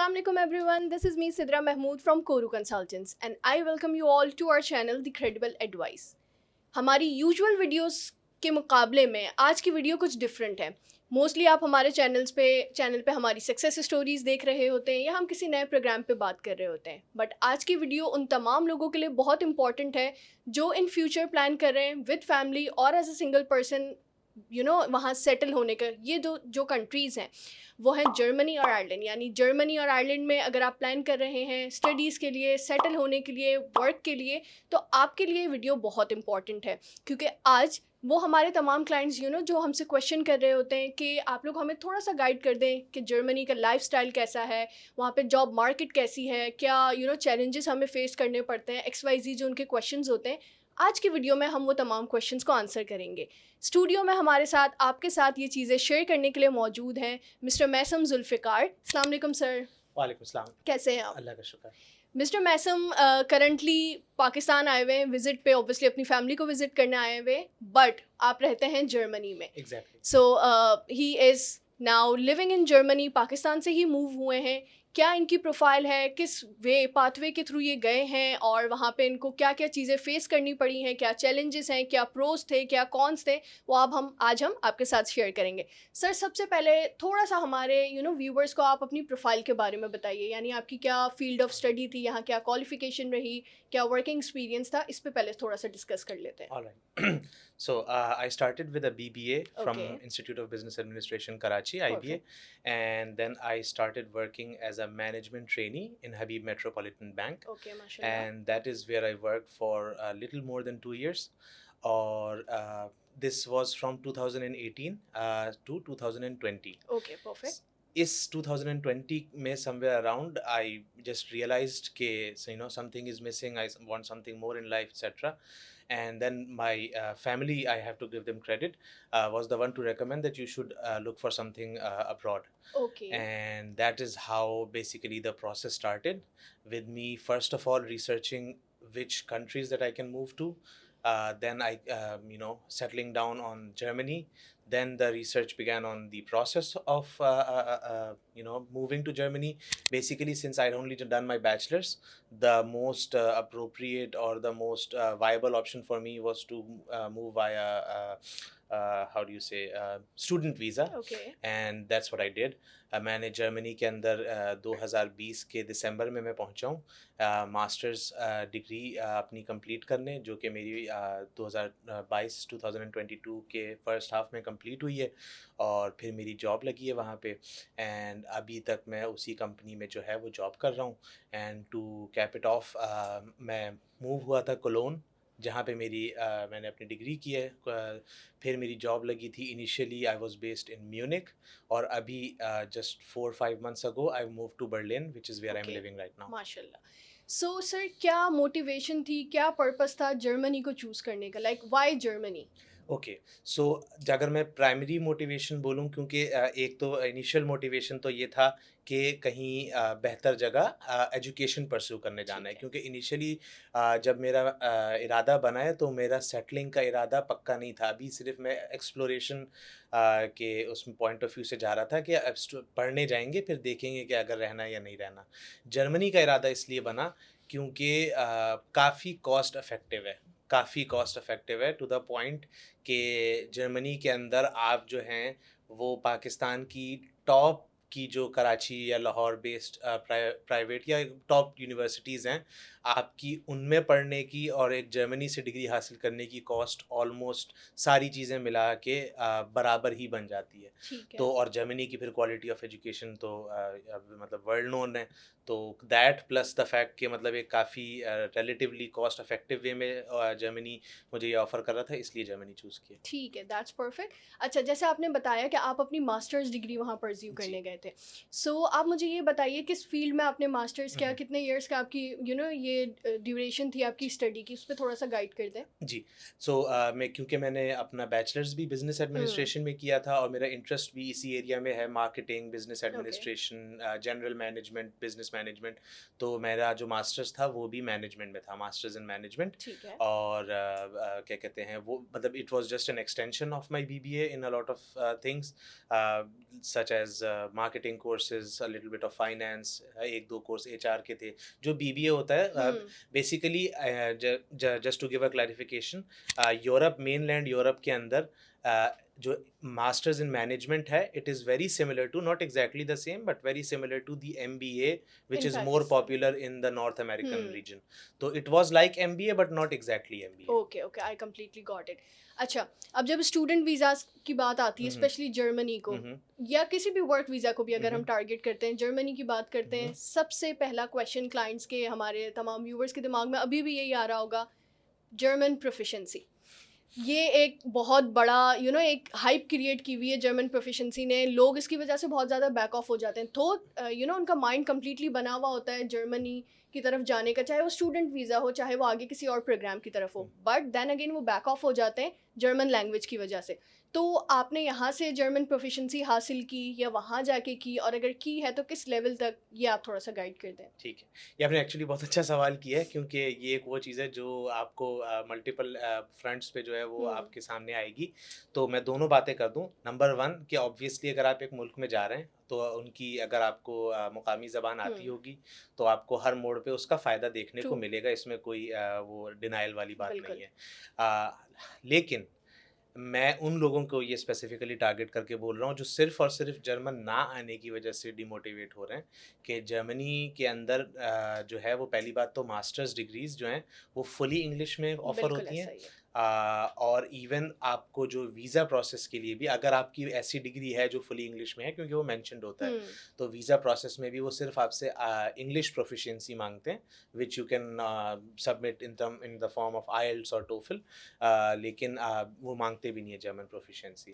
Assalamu alaikum everyone, this is me Sidra Mahmood from Koru Consultants and I welcome you all to our channel The Credible Advice. हमारी usual videos के मुकाबले में आज की video कुछ different है. Mostly आप हमारे चैनल पे हमारी सक्सेस स्टोरीज देख रहे होते हैं या हम किसी नए प्रोग्राम पे बात कर रहे होते हैं. बट आज की वीडियो उन तमाम लोगों के लिए बहुत इंपॉर्टेंट है जो इन फ्यूचर प्लान कर रहे हैं विद फैमिली और एज अ सिंगल पर्सन वहाँ सेटल होने का. ये जो कंट्रीज़ हैं वो हैं जर्मनी और आयरलैंड. यानी जर्मनी और आयरलैंड में अगर आप प्लान कर रहे हैं स्टडीज़ के लिए, सेटल होने के लिए, वर्क के लिए, तो आपके लिए वीडियो बहुत इंपॉर्टेंट है. क्योंकि आज वो हमारे तमाम क्लाइंट्स जो हमसे क्वेश्चन कर रहे होते हैं कि आप लोग हमें थोड़ा सा गाइड कर दें कि जर्मनी का लाइफस्टाइल कैसा है, वहाँ पे जॉब मार्केट कैसी है, क्या चैलेंजेस हमें फेस करने पड़ते हैं, XYZ जो उनके क्वेश्चंस होते हैं. आज की वीडियो में हम वो तमाम क्वेश्चंस को आंसर करेंगे. स्टूडियो में हमारे साथ आपके साथ ये चीज़ें शेयर करने के लिए मौजूद हैं मिस्टर मैसम जुल्फ़िकार. अस्सलाम वालेकुम सर. वालेकुम सलाम. कैसे हैं आप? अल्लाह का शुक्र. मिस्टर मैसम करंटली पाकिस्तान आए हुए हैं विज़िट पे, ऑब्वियसली अपनी फैमिली को विज़िट करने आए हुए, बट आप रहते हैं जर्मनी में. Exactly. So he is now living in Germany. Pakistan से ही मूव हुए हैं. क्या इनकी प्रोफाइल है, किस पाथवे के थ्रू ये गए हैं और वहाँ पे इनको क्या क्या चीज़ें फ़ेस करनी पड़ी हैं, क्या चैलेंजेस हैं, क्या प्रोज थे, क्या कॉन्स थे, वो आज हम आपके साथ शेयर करेंगे. सर सबसे पहले थोड़ा सा हमारे व्यूवर्स को आप अपनी प्रोफाइल के बारे में बताइए. यानी आपकी क्या फील्ड ऑफ स्टडी थी, यहाँ क्या क्वालिफिकेशन रही, क्या वर्किंग एक्सपीरियंस था, इस पे पहले थोड़ा सा डिस्कस कर लेते हैं. Alright. So I started with a BBA from Okay. Institute of Business Administration, Karachi, IBA, and then I started working as a management trainee in Habib Metropolitan Bank, okay माशाल्लाह. and that is where I worked for a little more than 2 years. Or this was from 2018 to 2020. Okay perfect. इस 2020 में somewhere around I just realized कि something is missing, I want something more in life, etc. And then my family, I have to give them credit, was the one to recommend that you should look for something abroad. Okay. And that is how basically the process started, with me first of all researching which countries that I can move to. Then I settling down on Germany. Then the research began on the process of moving to Germany. Basically, since I'd only done my bachelor's, the most appropriate or the most viable option for me was to move via how do you say student visa. Okay. And that's what I did. मैंने Germany के अंदर 2020 के दिसंबर में मैं पहुंचा हूँ masters degree अपनी complete करने, जो कि मेरी 2022 के फर्स्ट हाफ में कंप्लीट हुई है. और फिर मेरी जॉब लगी है वहाँ पे, एंड अभी तक मैं उसी कंपनी में जो है वो जॉब कर रहा हूँ. And to cap it off मैं मूव हुआ था कोलोन, जहाँ पे मैंने अपनी डिग्री की है. फिर मेरी जॉब लगी थी. Initially I was based in Munich, और अभी just 4-5 months ago I moved to Berlin, which is where I'm Okay. living right now. माशाल्लाह. सो सर क्या मोटिवेशन थी, क्या पर्पस था जर्मनी को चूज़ करने का, लाइक व्हाई जर्मनी? ओके. सो अगर मैं प्राइमरी मोटिवेशन बोलूँ, क्योंकि एक तो इनिशियल मोटिवेशन तो ये था कि कहीं बेहतर जगह एजुकेशन परस्यू करने जाना है. ठीक है. क्योंकि इनिशियली जब मेरा इरादा बना है तो मेरा सेटलिंग का इरादा पक्का नहीं था. अभी सिर्फ मैं एक्सप्लोरेशन के उस पॉइंट ऑफ व्यू से जा रहा था कि अब पढ़ने जाएंगे, फिर देखेंगे कि अगर रहना है या नहीं रहना. जर्मनी का इरादा इसलिए बना क्योंकि काफ़ी कॉस्ट इफ़ेक्टिव है टू द पॉइंट कि जर्मनी के अंदर आप जो हैं वो पाकिस्तान की टॉप की जो कराची या लाहौर बेस्ड प्राइवेट या टॉप यूनिवर्सिटीज़ हैं, आपकी उनमें पढ़ने की और एक जर्मनी से डिग्री हासिल करने की कॉस्ट ऑलमोस्ट सारी चीज़ें मिला के बराबर ही बन जाती है. ठीक है. तो और जर्मनी की फिर क्वालिटी ऑफ एजुकेशन तो मतलब वर्ल्ड नोन है. तो दैट प्लस द फैक्ट कि मतलब एक काफ़ी रिलेटिवली कॉस्ट इफेक्टिव वे में जर्मनी मुझे ये ऑफ़र कर रहा था, इसलिए जर्मनी चूज़ किया. ठीक है, दैट्स परफेक्ट. अच्छा, जैसे आपने बताया कि आप अपनी मास्टर्स डिग्री वहाँ परस्यू करने गए थे, सो आप मुझे ये बताइए किस फील्ड में आपने मास्टर्स किया, कितने इयर्स का आपकी ये ड्यूरेशन थी आपकी स्टडी की, उस पर थोड़ा सा गाइड कर दें. जी. सो क्योंकि मैंने अपना बैचलर्स भी बिजनेस एडमिनिस्ट्रेशन में किया था और मेरा इंटरेस्ट भी इसी एरिया में है, marketing, business administration, general management, business management, तो मेरा जो मास्टर्स था वो भी मैनेजमेंट में था, मास्टर्स इन मैनेजमेंट। ठीक है। और क्या कहते हैं वो, मतलब it was just an extension of my BBA in a lot of things, such as marketing courses, a little bit of finance, एक दो कोर्स एचआर के थे। जो बीबीए होता है basically, just to give a clarification, Europe, mainland Europe के अंदर जो मास्टर्स इन मैनेजमेंट है, it is very similar to, not exactly the same but very similar to the MBA which in is more Pakistan. popular in the North American region. So it was like MBA but not exactly MBA. Okay okay, I completely got it. अच्छा, अब जब student visas की बात आती है, specially Germany को या किसी भी वर्क वीज़ा को भी अगर हम टारगेट करते हैं, जर्मनी की बात करते हैं, सबसे पहला क्वेश्चन क्लाइंट्स के, हमारे तमाम व्यूवर्स के दिमाग में अभी भी यही आ रहा होगा, जर्मन प्रोफिशेंसी। ये एक बहुत बड़ा एक हाइप क्रिएट की हुई है जर्मन प्रोफिशेंसी ने। लोग इसकी वजह से बहुत ज़्यादा बैक ऑफ हो जाते हैं, तो उनका माइंड कम्प्लीटली बना हुआ होता है जर्मनी की तरफ जाने का, चाहे वो स्टूडेंट वीज़ा हो, चाहे वो आगे किसी और प्रोग्राम की तरफ हो, बट देन अगेन वो बैक ऑफ हो जाते हैं जर्मन लैंग्वेज की वजह से। तो आपने यहाँ से जर्मन प्रोफिशेंसी हासिल की या वहाँ जाके की, और अगर की है तो किस लेवल तक, ये आप थोड़ा सा गाइड कर दें। ठीक है, ये आपने एक्चुअली बहुत अच्छा सवाल किया है, क्योंकि ये एक वो चीज़ है जो आपको मल्टीपल फ्रंट्स पे जो है वो आपके सामने आएगी। तो मैं दोनों बातें कर दूं। नंबर वन, कि ऑब्वियसली अगर आप एक मुल्क में जा रहे हैं तो उनकी अगर आपको मुकामी ज़बान आती होगी तो आपको हर मोड़ पे उसका फ़ायदा देखने को मिलेगा, इसमें कोई वो डिनाइल वाली बात नहीं है। लेकिन मैं उन लोगों को ये स्पेसिफिकली टारगेट करके बोल रहा हूँ जो सिर्फ़ और सिर्फ जर्मन ना आने की वजह से डिमोटिवेट हो रहे हैं, कि जर्मनी के अंदर जो है वो, पहली बात तो मास्टर्स डिग्रीज़ जो हैं वो फुली इंग्लिश में ऑफ़र होती हैं। और इवन आपको जो वीज़ा प्रोसेस के लिए भी, अगर आपकी ऐसी डिग्री है जो फुली इंग्लिश में है, क्योंकि वो मेंशन्ड होता है, तो वीज़ा प्रोसेस में भी वो सिर्फ आपसे इंग्लिश प्रोफिशिएंसी मांगते हैं, which you can submit in the form of IELTS और टोफल, लेकिन वो मांगते भी नहीं है जर्मन प्रोफिशिएंसी।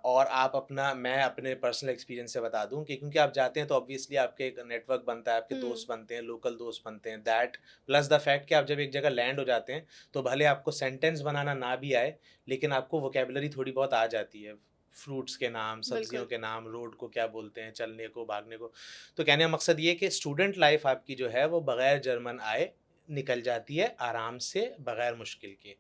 और आप मैं अपने पर्सनल एक्सपीरियंस से बता दूं कि क्योंकि आप जाते हैं तो ऑब्वियसली आपके एक नेटवर्क बनता है, आपके दोस्त बनते हैं, लोकल दोस्त बनते हैं, दैट प्लस द फैक्ट कि आप जब एक जगह लैंड हो जाते हैं तो भले आपको सेंटेंस बनाना ना भी आए, लेकिन आपको वोकेबलरी थोड़ी बहुत आ जाती है, फ्रूट्स के नाम, सब्जियों के नाम, रोड को क्या बोलते हैं, चलने को, भागने को। तो कहने का मकसद ये कि स्टूडेंट लाइफ आपकी जो है वो बग़ैर जर्मन आए निकल जाती है आराम से, बग़ैर मुश्किल के।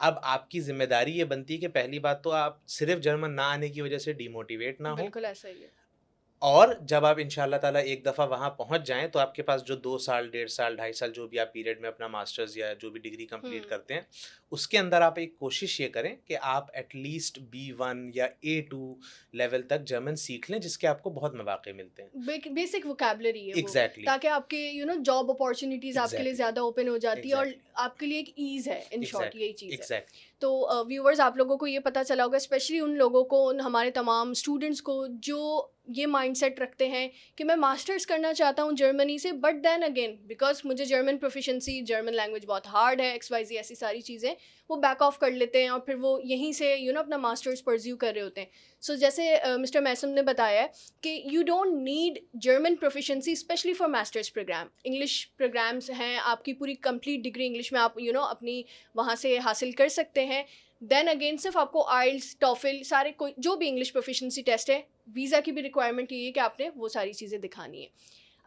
अब आपकी ज़िम्मेदारी ये बनती है कि पहली बात तो आप सिर्फ जर्मन ना आने की वजह से डिमोटिवेट ना हो, बिल्कुल ऐसा ही है। और जब आप इंशाल्लाह ताला एक दफ़ा वहाँ पहुँच जाएँ तो आपके पास जो 2 साल, 1.5 साल, 2.5 साल जो भी आप पीरियड में अपना मास्टर्स या जो भी डिग्री कंप्लीट करते हैं, उसके अंदर आप एक कोशिश ये करें कि आप एटलीस्ट B1 या A2 लेवल तक जर्मन सीख लें, जिसके आपको बहुत मौके मिलते हैं। बेसिक वोकैबुलरी है वो, एग्जैक्टली, ताकि आपके जॉब अपॉर्चुनिटीज़ आपके लिए ज़्यादा ओपन हो जाती है, और आपके लिए एक ईज़ है, इन शॉर्ट यही चीज़ है। एग्जैक्टली। तो व्यूवर्स, आप लोगों को ये पता चला होगा, स्पेशली उन लोगों को, उन हमारे तमाम स्टूडेंट्स को जो ये माइंडसेट रखते हैं कि मैं मास्टर्स करना चाहता हूँ जर्मनी से, बट देन अगेन बिकॉज मुझे जर्मन प्रोफिशेंसी, जर्मन लैंग्वेज बहुत हार्ड है, XYZ ऐसी सारी चीज़ें, वो बैक ऑफ कर लेते हैं और फिर वो यहीं से अपना मास्टर्स परस्यू कर रहे होते हैं। सो जैसे मिस्टर मैसम ने बताया है कि you don't need German proficiency specially for masters program. English programs हैं, आपकी पूरी कंप्लीट डिग्री इंग्लिश में आप अपनी वहाँ से हासिल कर सकते हैं। देन अगेन सिर्फ आपको आइल्स, टॉफिल, सारे कोई जो भी इंग्लिश प्रोफिशेंसी टेस्ट है, वीज़ा की भी रिक्वायरमेंट ये है कि आपने वो सारी चीज़ें दिखानी है।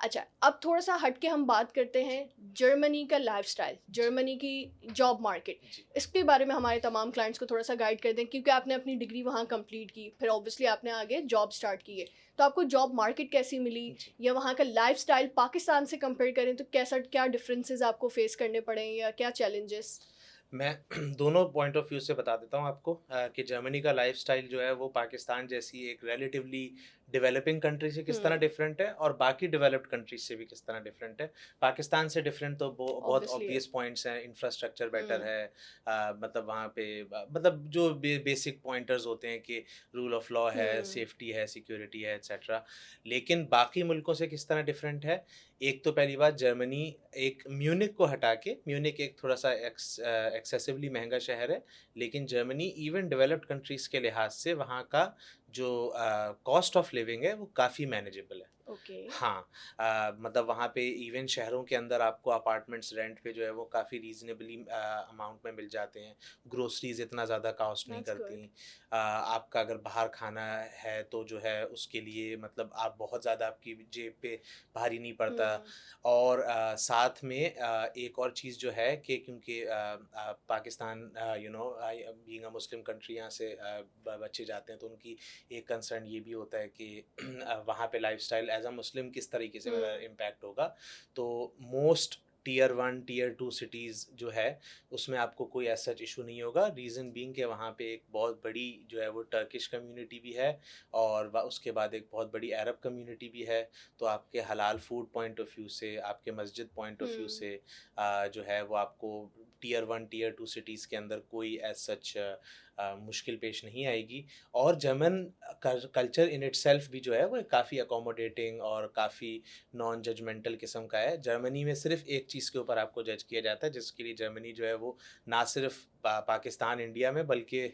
अच्छा, अब थोड़ा सा हट के हम बात करते हैं जर्मनी का लाइफस्टाइल, जर्मनी की जॉब मार्केट, इसके बारे में हमारे तमाम क्लाइंट्स को थोड़ा सा गाइड कर दें, क्योंकि आपने अपनी डिग्री वहाँ कंप्लीट की, फिर ऑब्वियसली आपने आगे जॉब स्टार्ट की है, तो आपको जॉब मार्केट कैसी मिली, या वहाँ का लाइफस्टाइल पाकिस्तान से कंपेयर करें तो क्या डिफरेंसेस आपको फेस करने पड़े, या क्या चैलेंजेस? मैं दोनों पॉइंट ऑफ व्यू से बता देता हूँ आपको कि जर्मनी का लाइफस्टाइल जो है वो पाकिस्तान जैसी एक रिलेटिवली डेवलपिंग कंट्री से किस तरह डिफरेंट है, और बाकी डेवलप्ड कंट्रीज से भी किस तरह डिफरेंट है। पाकिस्तान से डिफरेंट तो बहुत ऑब्वियस पॉइंट्स हैं, इंफ्रास्ट्रक्चर बेटर है, मतलब वहाँ पे मतलब जो बेसिक पॉइंटर्स होते हैं कि रूल ऑफ लॉ है, सेफ्टी है, सिक्योरिटी है, एट्सेट्रा। लेकिन बाकी मुल्कों से किस तरह डिफरेंट है, एक तो पहली बात, जर्मनी एक म्यूनिक को हटा के, म्यूनिक एक थोड़ा सा एक्सेसिवली महंगा शहर है, लेकिन जर्मनी इवन डेवलप्ड कंट्रीज़ के लिहाज से वहाँ का जो कॉस्ट ऑफ लिविंग है वो काफ़ी मैनेजेबल है ओके। हाँ, मतलब वहाँ पे इवन शहरों के अंदर आपको अपार्टमेंट्स रेंट पे जो है वो काफ़ी रीज़नेबली अमाउंट में मिल जाते हैं। ग्रोसरीज़ इतना ज़्यादा कॉस्ट नहीं दैट्स गुड। करती। आपका अगर बाहर खाना है तो जो है उसके लिए मतलब आप बहुत ज़्यादा आपकी जेब पे भारी नहीं पड़ता। हुँ, और साथ में एक और चीज़ जो है कि क्योंकि Pakistan being a Muslim country यहाँ से बच्चे जाते हैं तो उनकी एक कंसर्न ये भी होता है कि वहाँ पे लाइफ़स्टाइल एज़ अ मुस्लिम किस तरीके से मेरा हुँ, इम्पैक्ट होगा। तो मोस्ट टियर 1, टियर 2 सिटीज़ जो है, उसमें आपको कोई एज़ सच इश्यू नहीं होगा। रीज़न बीइंग कि वहाँ पे एक बहुत बड़ी जो है वो टर्किश कम्युनिटी भी है और व उसके बाद एक बहुत बड़ी अरब कम्युनिटी भी है। तो आपके हलाल फूड पॉइंट ऑफ व्यू से, आपके मस्जिद पॉइंट ऑफ व्यू हुँ, से जो है वो आपको टियर 1, टियर 2 सिटीज़ के अंदर कोई एज़ सच मुश्किल पेश नहीं आएगी। और जर्मन कल्चर इन इटसेल्फ भी जो है वो काफ़ी अकोमोडेटिंग और काफ़ी नॉन जजमेंटल किस्म का है। जर्मनी में सिर्फ़ एक चीज़ के ऊपर आपको जज किया जाता है जिसके लिए जर्मनी जो है वो ना सिर्फ़ पाकिस्तान, इंडिया में बल्कि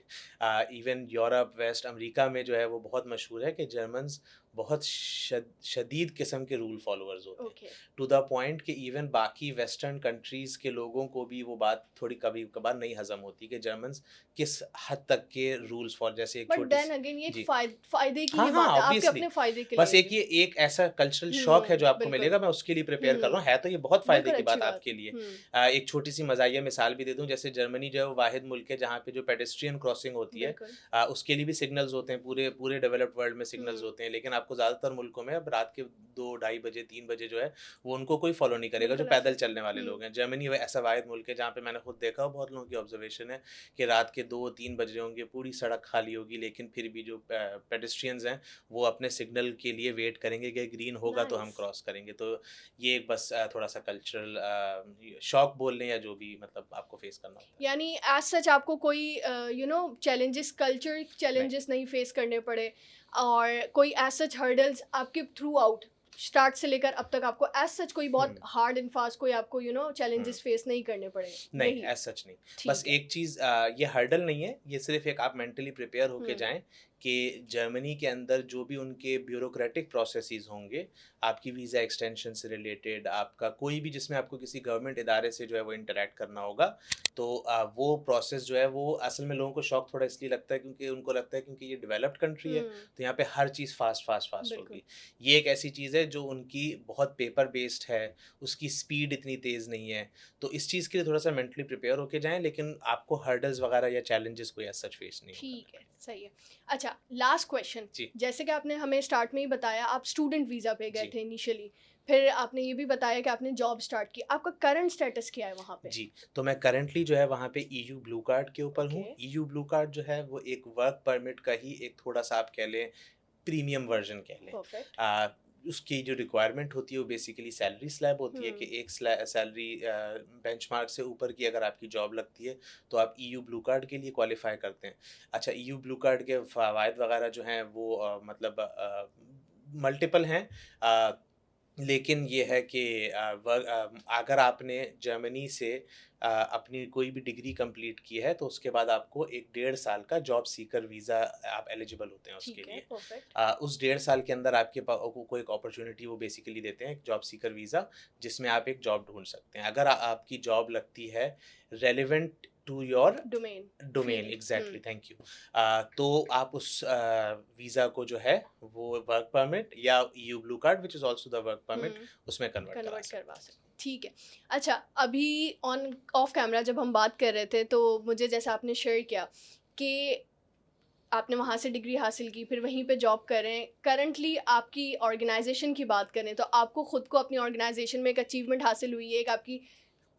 इवन यूरोप, वेस्ट अमेरिका में जो है वो बहुत मशहूर है कि जर्मन्स बहुत शदीद किस्म के रूल फॉलोअर्स होते हैं। ओके। टू द पॉइंट कि इवन बाकी वेस्टर्न कंट्रीज़ के लोगों को भी वो बात थोड़ी कभी-कभार नहीं हज़म होती कि जर्मन्स किस हद तक के रूल्स फॉर जैसे एक बट देन छोटी-सी अगेन ये एक जी। फ़ायदे की हाँ, ही हाँ, बात है, आपके ऑब्वियसली। अपने फ़ायदे के बस लिए एक भी। ये एक ऐसा कल्चरल शॉक है हुँ, जो आपको बिल्कुल। मिलेगा, मैं उसके लिए प्रिपेयर कर रहा हूँ। हुँ, है तो ये बहुत फ़ायदे बिल्कुल की अच्छी बात बात। आपके लिए। हुँ, एक छोटी-सी मज़ाहिया मिसाल भी दे दूँ, जैसे जर्मनी जो है वो वाहिद मुल्क है जहाँ पे जो पेडेस्ट्रियन क्रॉसिंग होती है बिल्कुल। उसके लिए भी सिग्नल्स होते हैं, पूरे पूरे डेवलप्ड वर्ल्ड में सिग्नल्स हुँ, होते हैं। लेकिन आपको ज़्यादातर मुल्कों में अब रात के 2 ढाई बजे, 3 बजे जो है, वो उनको कोई फ़ॉलो नहीं करेगा, जो बिल्कुल पैदल ऐसे चलने वाले हुँ, लोग हैं। जर्मनी वो ऐसा वाहिद मुल्क है जहाँ पे मैंने खुद देखा और बहुत लोगों की ऑब्ज़र्वेशन है कि रात के 2-3 बज रहे होंगे, पूरी सड़क खाली होगी, लेकिन फिर भी जो पेडेस्ट्रियंस हैं, वो अपने सिग्नल के लिए वेट करेंगे कि ग्रीन होगा तो हम नाइस। क्रॉस करेंगे। तो ये एक बस थोड़ा-सा कल्चरल शॉक बोल लें या जो भी मतलब आपको फेस करना होता है। यानी एज़ सच आपको कोई चैलेंजेस कल्चर नहीं। चैलेंजेस नहीं फेस करने पड़े और कोई एज़ सच हर्डल्स आपके थ्रू आउट स्टार्ट से लेकर अब तक आपको एज़ सच कोई बहुत हुँ, हार्ड एंड फास्ट कोई आपको हुँ। चैलेंजेस फेस नहीं करने पड़े, नहीं, यही? एज़ सच नहीं। बस ठीक है। एक चीज़ ये हर्डल नहीं है, ये सिर्फ़ एक आप मेंटली प्रिपेयर होके हुँ, जाएँ कि जर्मनी के अंदर जो भी उनके ब्यूरोक्रेटिक प्रोसेसेस होंगे, आपकी वीज़ा एक्सटेंशन से रिलेटेड, आपका कोई भी जिसमें आपको किसी गवर्नमेंट इदारे से जो है वो इंटरैक्ट करना होगा, तो वो प्रोसेस जो है वो असल में लोगों को शॉक थोड़ा इसलिए लगता है क्योंकि उनको लगता है क्योंकि ये डेवलप्ड कंट्री है, हुँ, तो यहाँ पे हर चीज़ फ़ास्ट, फ़ास्ट, फ़ास्ट बिल्कुल। होगी। ये एक ऐसी चीज़ है जो उनकी बहुत पेपर बेस्ड है, उसकी स्पीड इतनी तेज़ नहीं है। तो इस चीज़ के लिए थोड़ा-सा मेंटली प्रिपेयर होके जाएँ, लेकिन आपको हर्डल्स वगैरह या चैलेंजेस कोई एज़ सच फेस नहीं ठीक करने है, पड़ेंगे। सही है। अच्छा, लास्ट क्वेश्चन, जी, जैसे कि आपने हमें स्टार्ट में ही बताया आप स्टूडेंट वीज़ा पे गए जी, थे इनिशियली, फिर आपने ये भी बताया कि आपने जॉब स्टार्ट की। आपका करंट स्टेटस क्या है वहाँ पे? जी। तो मैं करंटली जो है वहाँ पे ईयू ब्लू कार्ड के ऊपर ओके, हूँ। ईयू ब्लू कार्ड जो है वो एक वर्क परमिट का ही एक थोड़ा-सा आप कह लें प्रीमियम वर्ज़न कह लें। परफेक्ट। उसकी जो रिक्वायरमेंट होती है वो बेसिकली सैलरी स्लैब होती है कि हुँ, एक सैलरी बेंचमार्क से ऊपर की अगर आपकी जॉब लगती है, तो आप ईयू ब्लू कार्ड के लिए क्वालिफ़ाई करते हैं। अच्छा, ईयू ब्लू कार्ड के फ़वाइद वगैरह जो हैं वो मतलब मल्टीपल हैं। लेकिन ये है कि अगर आपने जर्मनी से अपनी कोई भी डिग्री कंप्लीट की है, तो उसके बाद आपको एक डेढ़ साल का जॉब सीकर वीज़ा आप एलिजिबल होते हैं उसके ठीक है, लिए। परफेक्ट। उस डेढ़ साल के अंदर आपके को एक अपॉर्च्युनिटी वो बेसिकली देते हैं, एक जॉब सीकर वीज़ा, जिसमें आप एक जॉब ढूँढ सकते हैं। अगर आपकी जॉब लगती है relevant to your domain, domain field. Exactly, हुँ, थैंक यू। तो आप उस वीज़ा को जो है वो वर्क परमिट या EU blue card which is also the work permit हुँ, उसमें कन्वर्ट करा कन्वर्ट सकते करवा हैं। सकते ठीक है। अच्छा, अभी ऑन ऑफ कैमरा जब हम बात कर रहे थे, तो मुझे जैसा आपने शेयर किया कि आपने वहाँ से डिग्री हासिल की, फिर वहीं पे जॉब कर रहे हैं। करंटली आपकी ऑर्गेनाइज़ेशन की बात करें, तो आपको खुद को अपनी ऑर्गेनाइज़ेशन में एक अचीवमेंट हासिल हुई है, एक आपकी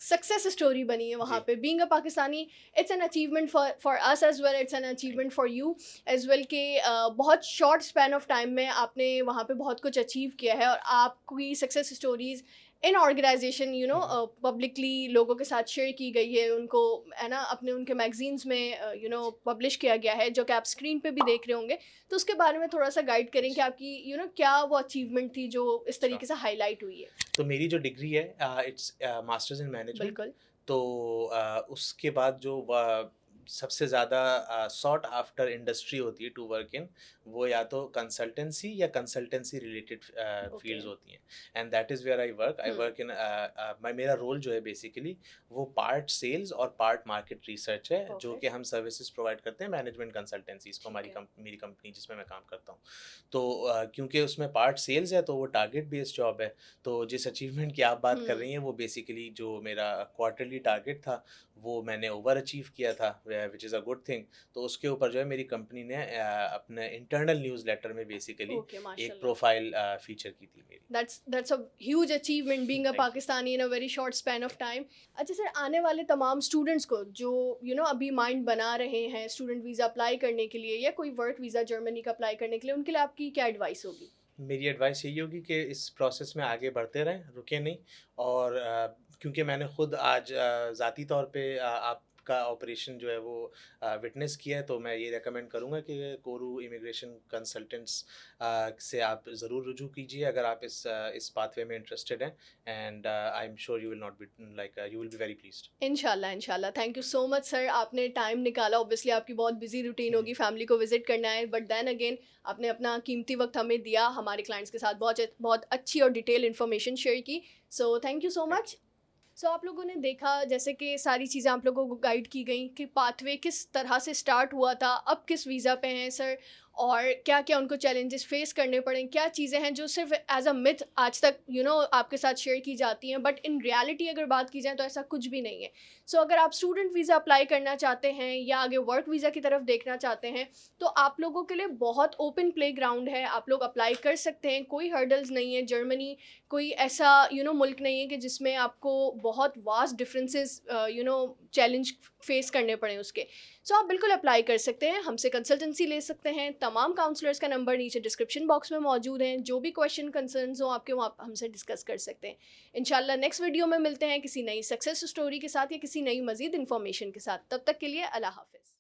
सक्सेस स्टोरी बनी है वहाँ जी, पे। Being a Pakistani, it's an achievement for us as well, it's an thank achievement for you as well कि बहुत शॉर्ट स्पैन ऑफ टाइम में आपने वहाँ पे बहुत कुछ अचीव किया है और आपकी सक्सेस स्टोरीज़ इन ऑर्गेनाइजेशन हुँ, हुँ। पब्लिकली लोगों के साथ शेयर की गई है, उनको है ना अपने उनके मैगजीन्स में पब्लिश किया गया है, जो कि आप स्क्रीन पे भी देख रहे होंगे। तो उसके बारे में थोड़ा सा गाइड करें कि जी, आपकी क्या वो अचीवमेंट थी जो इस श्योर। तरीके से हाईलाइट हुई है? तो मेरी जो डिग्री है इट्स मास्टर्स इन मैनेजमेंट। बिल्कुल। तो उसके बाद जो सबसे ज़्यादा सॉट आफ्टर इंडस्ट्री होती है टू वर्क इन, वो या तो कंसल्टेंसी या कंसल्टेंसी रिलेटेड ओके। फील्ड्स होती हैं, and that is where I हुँ, वर्क इन मेरा रोल जो है बेसिकली वो पार्ट सेल्स और पार्ट मार्केट रिसर्च है, जो कि परफेक्ट, हम सर्विसेज प्रोवाइड करते हैं मैनेजमेंट कंसल्टेंसीज को, ठीक है। मेरी कंपनी जिसमें मैं काम करता हूँ। तो क्योंकि उसमें पार्ट सेल्स है तो वो टारगेट बेस्ड जॉब है, तो जिस अचीवमेंट की आप बात कर हुँ, रही हैं वो बेसिकली जो मेरा क्वार्टरली टारगेट था वो मैंने ओवर अचीव किया था, which is a good thing. तो उसके ऊपर जो है मेरी कंपनी ने अपने इंटरनल न्यूज़लेटर में बेसिकली ओके, एक माशाल्लाह। प्रोफाइल फीचर की थी मेरी। That's a huge achievement being a thank you. Pakistani in a very short span of time. अच्छा सर, आने वाले तमाम स्टूडेंट्स को जो अभी माइंड बना रहे हैं स्टूडेंट वीज़ा अप्लाई करने के लिए या कोई वर्क वीज़ा जर्मनी का अप्लाई करने के लिए, उनके लिए आपकी क्या एडवाइस होगी? मेरी एडवाइस यही होगी कि इस प्रोसेस में आगे बढ़ते रहें, रुकें नहीं। और क्योंकि मैंने खुद आज ज़ाती तौर पे आपका ऑपरेशन जो है वो विटनेस किया है, तो मैं ये रेकमेंड करूँगा कि कोरू इमिग्रेशन कंसल्टेंट्स से आप ज़रूर रुजू कीजिए अगर आप इस पाथवे में इंटरेस्टेड हैं, and I am sure you will not be like you will be very pleased. इंशाल्लाह, इंशाल्लाह। Thank you so much sir, आपने टाइम निकाला। ऑब्वियसली आपकी बहुत बिज़ी रूटीन होगी, फैमिली को विज़िट करना है, बट देन अगेन आपने अपना कीमती वक़्त हमें दिया, हमारे क्लाइंट्स के साथ बहुत अच्छी और डिटेल इन्फॉर्मेशन शेयर की। So thank you so thank much. You. सो आप लोगों ने देखा जैसे कि सारी चीज़ें आप लोगों को गाइड की गई कि पाथवे किस तरह से स्टार्ट हुआ था, अब किस वीज़ा पे हैं सर, और क्या क्या उनको चैलेंजेस फेस करने पड़े, क्या चीज़ें हैं जो सिर्फ एज अ मिथ आज तक आपके साथ शेयर की जाती हैं, बट इन रियलिटी अगर बात की जाए तो ऐसा कुछ भी नहीं है। सो अगर आप स्टूडेंट वीज़ा अप्लाई करना चाहते हैं या आगे वर्क वीज़ा की तरफ देखना चाहते हैं, तो आप लोगों के लिए बहुत ओपन प्ले ग्राउंड है, आप लोग अप्लाई कर सकते हैं, कोई हर्डल्स नहीं है। जर्मनी कोई ऐसा मुल्क नहीं है कि जिसमें आपको बहुत वास्ट डिफरेंसेस चैलेंज फेस करने पड़े उसके। सो आप बिल्कुल अप्लाई कर सकते हैं, हमसे कंसल्टेंसी ले सकते हैं। तमाम काउंसलर्स का नंबर नीचे डिस्क्रिप्शन बॉक्स में मौजूद हैं, जो भी क्वेश्चन कंसर्न्स हो आपके, वो आप हमसे डिस्कस कर सकते हैं। इंशाल्लाह नेक्स्ट वीडियो में मिलते हैं किसी नई सक्सेस स्टोरी के साथ या किसी नई मजीद इन्फॉर्मेशन के साथ। तब तक के लिए अल्लाह हाफिज़।